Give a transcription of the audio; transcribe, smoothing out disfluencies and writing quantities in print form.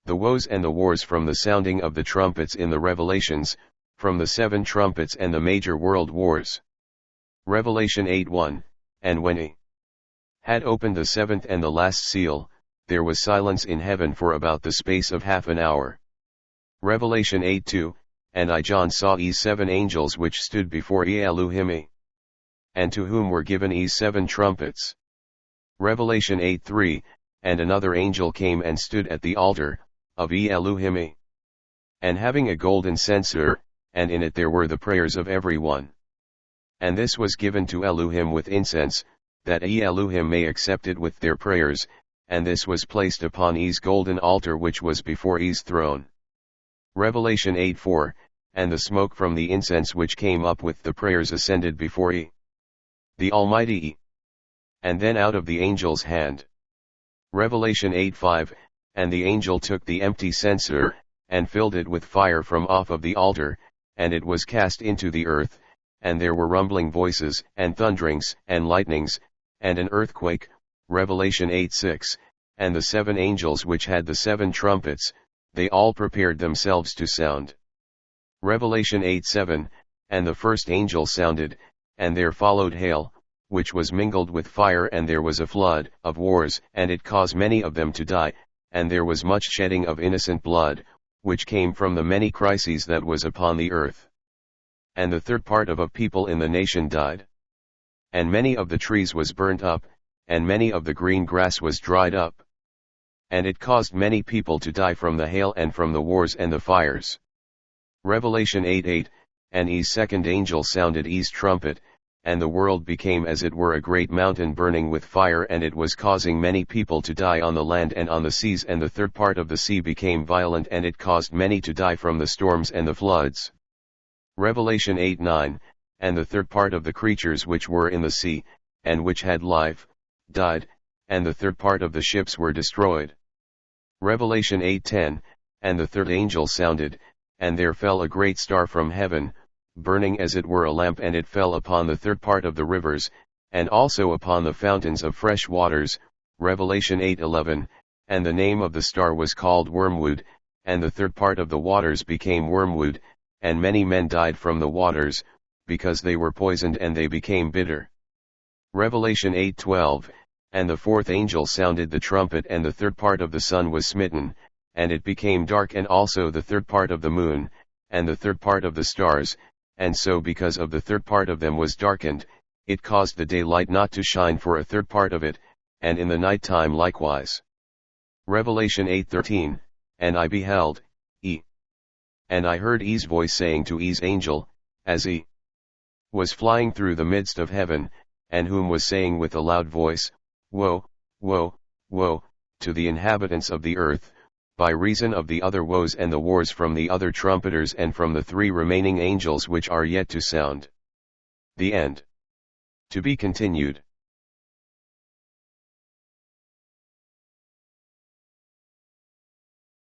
the woes and the wars from the sounding of the trumpets in the Revelations, from the 7 trumpets and the major world wars. Revelation 8:1, and when he had opened the 7th and the last seal, there was silence in heaven for about the space of half an hour. Revelation 8:2, and I John saw 7 angels which stood before Elu'hymn, and to whom were given 7 trumpets. Revelation 8:3, and another angel came and stood at the altar of Elu'hymn, and having a golden censer, and in it there were the prayers of every one. And this was given to Elu'hymn with incense, that Elu'hymn may accept it with their prayers, and this was placed upon E's golden altar which was before E's throne. Revelation 8:4, and the smoke from the incense which came up with the prayers ascended before the Almighty and then out of the angel's hand. Revelation 8:5, and the angel took the empty censer, and filled it with fire from off of the altar, and it was cast into the earth, and there were rumbling voices, and thunderings, and lightnings, and an earthquake. Revelation 8:6, and the 7 angels which had the 7 trumpets, they all prepared themselves to sound. Revelation 8:7, and the first angel sounded, and there followed hail, which was mingled with fire, and there was a flood of wars, and it caused many of them to die, and there was much shedding of innocent blood, which came from the many crises that was upon the earth. And the third part of a people in the nation died. And many of the trees was burnt up, and many of the green grass was dried up. And it caused many people to die from the hail and from the wars and the fires. Revelation 8:8, and E's second angel sounded E's trumpet, and the world became as it were a great mountain burning with fire, and it was causing many people to die on the land and on the seas, and the third part of the sea became violent, and it caused many to die from the storms and the floods. Revelation 8:9, and the third part of the creatures which were in the sea, and which had life, died, and the third part of the ships were destroyed. Revelation 8:10, and the third angel sounded, and there fell a great star from heaven, burning as it were a lamp, and it fell upon the third part of the rivers, and also upon the fountains of fresh waters. Revelation 8:11, and the name of the star was called Wormwood, and the third part of the waters became wormwood, and many men died from the waters, because they were poisoned, and they became bitter. Revelation 8:12, and the fourth angel sounded the trumpet, and the third part of the sun was smitten, and it became dark, and also the third part of the moon, and the third part of the stars, and so because of the third part of them was darkened, it caused the daylight not to shine for a third part of it, and in the night time likewise. Revelation 8:13, and I beheld, and I heard E's voice saying to E's angel, as he was flying through the midst of heaven, and whom was saying with a loud voice, Woe, woe, woe, to the inhabitants of the earth, by reason of the other woes and the wars from the other trumpeters and from the 3 remaining angels which are yet to sound. The end. To be continued.